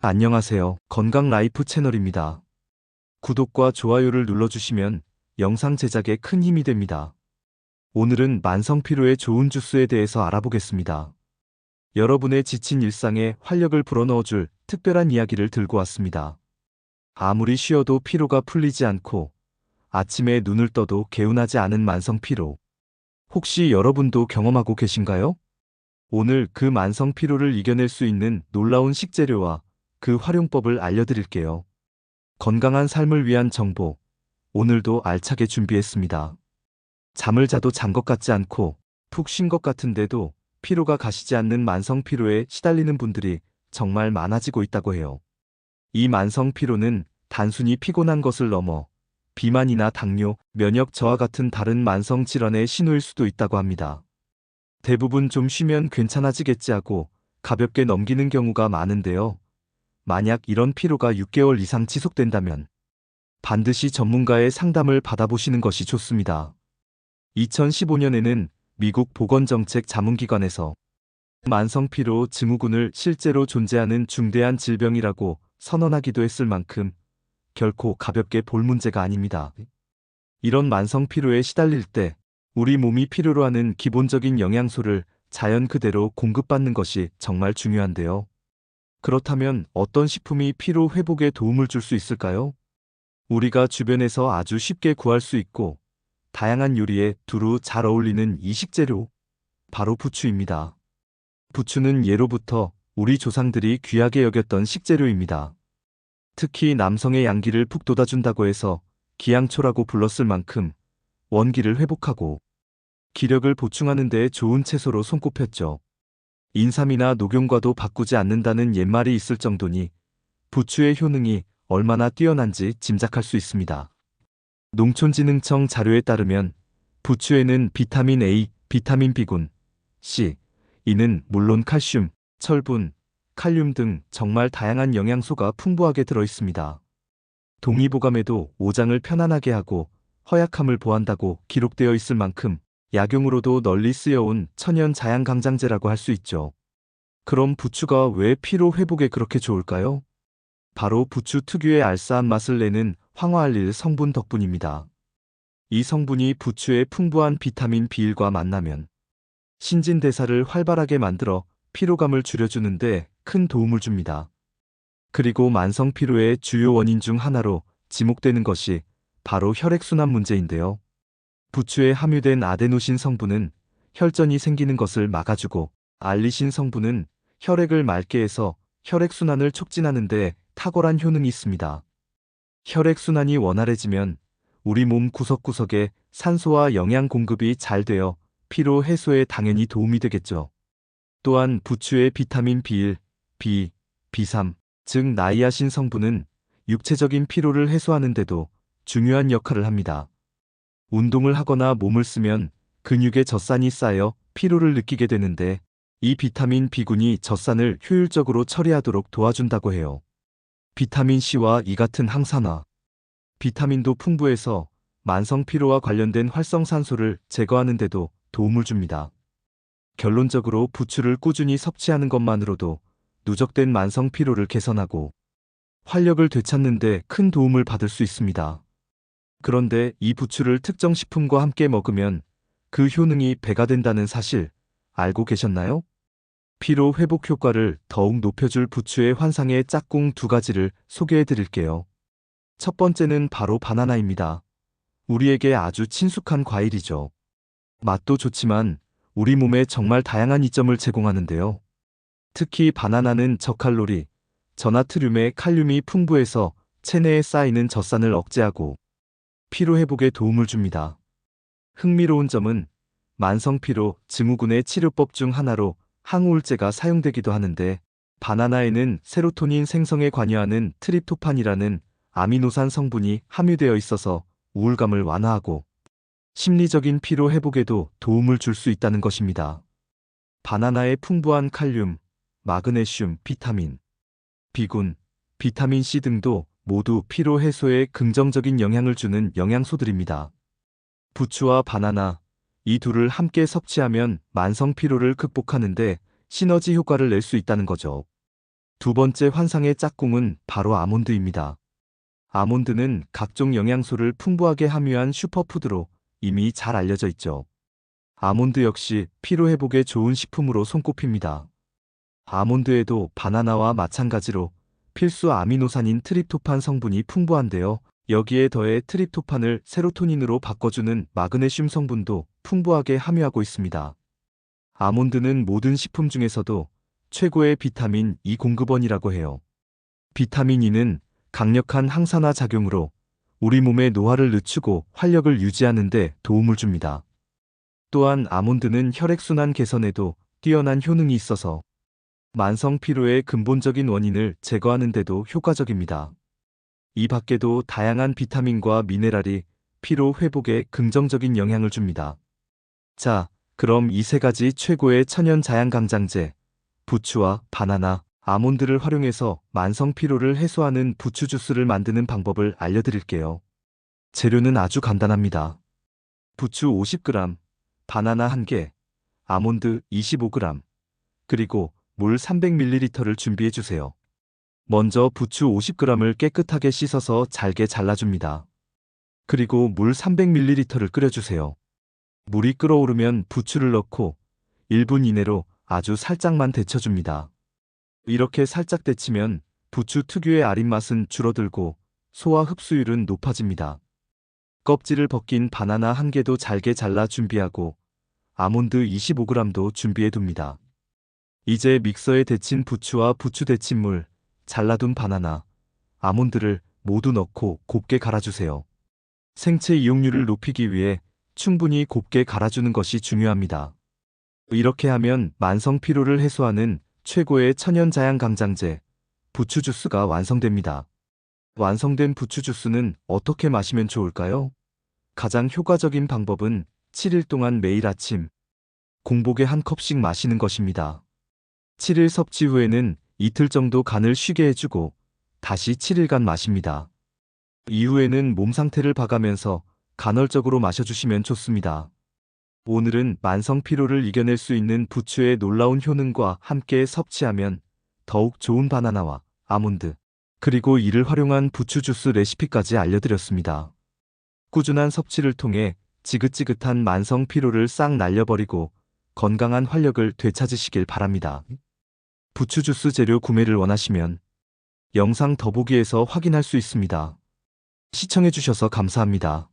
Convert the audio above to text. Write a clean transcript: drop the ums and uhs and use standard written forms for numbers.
안녕하세요. 건강 라이프 채널입니다. 구독과 좋아요를 눌러주시면 영상 제작에 큰 힘이 됩니다. 오늘은 만성 피로에 좋은 주스에 대해서 알아보겠습니다. 여러분의 지친 일상에 활력을 불어넣어줄 특별한 이야기를 들고 왔습니다. 아무리 쉬어도 피로가 풀리지 않고 아침에 눈을 떠도 개운하지 않은 만성 피로. 혹시 여러분도 경험하고 계신가요? 오늘 그 만성 피로를 이겨낼 수 있는 놀라운 식재료와 그 활용법을 알려드릴게요. 건강한 삶을 위한 정보, 오늘도 알차게 준비했습니다. 잠을 자도 잔 것 같지 않고 푹 쉰 것 같은데도 피로가 가시지 않는 만성 피로에 시달리는 분들이 정말 많아지고 있다고 해요. 이 만성 피로는 단순히 피곤한 것을 넘어 비만이나 당뇨, 면역 저하 같은 다른 만성 질환의 신호일 수도 있다고 합니다. 대부분 좀 쉬면 괜찮아지겠지 하고 가볍게 넘기는 경우가 많은데요. 만약 이런 피로가 6개월 이상 지속된다면 반드시 전문가의 상담을 받아보시는 것이 좋습니다. 2015년에는 미국 보건정책자문기관에서 만성피로 증후군을 실제로 존재하는 중대한 질병이라고 선언하기도 했을 만큼 결코 가볍게 볼 문제가 아닙니다. 이런 만성피로에 시달릴 때 우리 몸이 필요로 하는 기본적인 영양소를 자연 그대로 공급받는 것이 정말 중요한데요. 그렇다면 어떤 식품이 피로 회복에 도움을 줄 수 있을까요? 우리가 주변에서 아주 쉽게 구할 수 있고 다양한 요리에 두루 잘 어울리는 이 식재료, 바로 부추입니다. 부추는 예로부터 우리 조상들이 귀하게 여겼던 식재료입니다. 특히 남성의 양기를 푹 돋아준다고 해서 기양초라고 불렀을 만큼 원기를 회복하고 기력을 보충하는 데 좋은 채소로 손꼽혔죠. 인삼이나 녹용과도 바꾸지 않는다는 옛말이 있을 정도니 부추의 효능이 얼마나 뛰어난지 짐작할 수 있습니다. 농촌진흥청 자료에 따르면 부추에는 비타민 A, 비타민 B군, C, E는 물론 칼슘, 철분, 칼륨 등 정말 다양한 영양소가 풍부하게 들어있습니다. 동의보감에도 오장을 편안하게 하고 허약함을 보한다고 기록되어 있을 만큼 약용으로도 널리 쓰여온 천연 자양강장제라고 할 수 있죠. 그럼 부추가 왜 피로 회복에 그렇게 좋을까요? 바로 부추 특유의 알싸한 맛을 내는 황화알릴 성분 덕분입니다. 이 성분이 부추의 풍부한 비타민 B1과 만나면 신진대사를 활발하게 만들어 피로감을 줄여주는데 큰 도움을 줍니다. 그리고 만성 피로의 주요 원인 중 하나로 지목되는 것이 바로 혈액순환 문제인데요. 부추에 함유된 아데노신 성분은 혈전이 생기는 것을 막아주고 알리신 성분은 혈액을 맑게 해서 혈액순환을 촉진하는 데 탁월한 효능이 있습니다. 혈액순환이 원활해지면 우리 몸 구석구석에 산소와 영양 공급이 잘 되어 피로 해소에 당연히 도움이 되겠죠. 또한 부추의 비타민 B1, B, B3, 즉 나이아신 성분은 육체적인 피로를 해소하는 데도 중요한 역할을 합니다. 운동을 하거나 몸을 쓰면 근육에 젖산이 쌓여 피로를 느끼게 되는데 이 비타민 B군이 젖산을 효율적으로 처리하도록 도와준다고 해요. 비타민 C와 E 같은 항산화, 비타민도 풍부해서 만성 피로와 관련된 활성산소를 제거하는 데도 도움을 줍니다. 결론적으로 부추를 꾸준히 섭취하는 것만으로도 누적된 만성 피로를 개선하고 활력을 되찾는 데 큰 도움을 받을 수 있습니다. 그런데 이 부추를 특정 식품과 함께 먹으면 그 효능이 배가 된다는 사실 알고 계셨나요? 피로 회복 효과를 더욱 높여줄 부추의 환상의 짝꿍 두 가지를 소개해 드릴게요. 첫 번째는 바로 바나나입니다. 우리에게 아주 친숙한 과일이죠. 맛도 좋지만 우리 몸에 정말 다양한 이점을 제공하는데요. 특히 바나나는 저칼로리, 저나트륨의 칼륨이 풍부해서 체내에 쌓이는 젖산을 억제하고 피로 회복에 도움을 줍니다. 흥미로운 점은 만성 피로 증후군의 치료법 중 하나로 항우울제가 사용되기도 하는데 바나나에는 세로토닌 생성에 관여하는 트립토판이라는 아미노산 성분이 함유되어 있어서 우울감을 완화하고 심리적인 피로 회복에도 도움을 줄 수 있다는 것입니다. 바나나의 풍부한 칼륨, 마그네슘, 비타민, B군, 비타민 C 등도 모두 피로 해소에 긍정적인 영향을 주는 영양소들입니다. 부추와 바나나, 이 둘을 함께 섭취하면 만성 피로를 극복하는데 시너지 효과를 낼 수 있다는 거죠. 두 번째 환상의 짝꿍은 바로 아몬드입니다. 아몬드는 각종 영양소를 풍부하게 함유한 슈퍼푸드로 이미 잘 알려져 있죠. 아몬드 역시 피로 회복에 좋은 식품으로 손꼽힙니다. 아몬드에도 바나나와 마찬가지로 필수 아미노산인 트립토판 성분이 풍부한데요. 여기에 더해 트립토판을 세로토닌으로 바꿔주는 마그네슘 성분도 풍부하게 함유하고 있습니다. 아몬드는 모든 식품 중에서도 최고의 비타민 E 공급원이라고 해요. 비타민 E는 강력한 항산화 작용으로 우리 몸의 노화를 늦추고 활력을 유지하는 데 도움을 줍니다. 또한 아몬드는 혈액순환 개선에도 뛰어난 효능이 있어서 만성 피로의 근본적인 원인을 제거하는 데도 효과적입니다. 이 밖에도 다양한 비타민과 미네랄이 피로 회복에 긍정적인 영향을 줍니다. 자, 그럼 이 세 가지 최고의 천연 자양강장제, 부추와 바나나, 아몬드를 활용해서 만성 피로를 해소하는 부추 주스를 만드는 방법을 알려드릴게요. 재료는 아주 간단합니다. 부추 50g, 바나나 1개, 아몬드 25g, 그리고 물 300ml를 준비해주세요. 먼저 부추 50g을 깨끗하게 씻어서 잘게 잘라줍니다. 그리고 물 300ml를 끓여주세요. 물이 끓어오르면 부추를 넣고 1분 이내로 아주 살짝만 데쳐줍니다. 이렇게 살짝 데치면 부추 특유의 아린 맛은 줄어들고 소화 흡수율은 높아집니다. 껍질을 벗긴 바나나 1개도 잘게 잘라 준비하고 아몬드 25g도 준비해둡니다. 이제 믹서에 데친 부추와 부추 데친 물, 잘라둔 바나나, 아몬드를 모두 넣고 곱게 갈아주세요. 생체 이용률을 높이기 위해 충분히 곱게 갈아주는 것이 중요합니다. 이렇게 하면 만성 피로를 해소하는 최고의 천연 자양 강장제, 부추 주스가 완성됩니다. 완성된 부추 주스는 어떻게 마시면 좋을까요? 가장 효과적인 방법은 7일 동안 매일 아침 공복에 한 컵씩 마시는 것입니다. 7일 섭취 후에는 이틀 정도 간을 쉬게 해주고 다시 7일간 마십니다. 이후에는 몸 상태를 봐가면서 간헐적으로 마셔주시면 좋습니다. 오늘은 만성 피로를 이겨낼 수 있는 부추의 놀라운 효능과 함께 섭취하면 더욱 좋은 바나나와 아몬드, 그리고 이를 활용한 부추 주스 레시피까지 알려드렸습니다. 꾸준한 섭취를 통해 지긋지긋한 만성 피로를 싹 날려버리고 건강한 활력을 되찾으시길 바랍니다. 부추 주스 재료 구매를 원하시면 영상 더보기에서 확인할 수 있습니다. 시청해주셔서 감사합니다.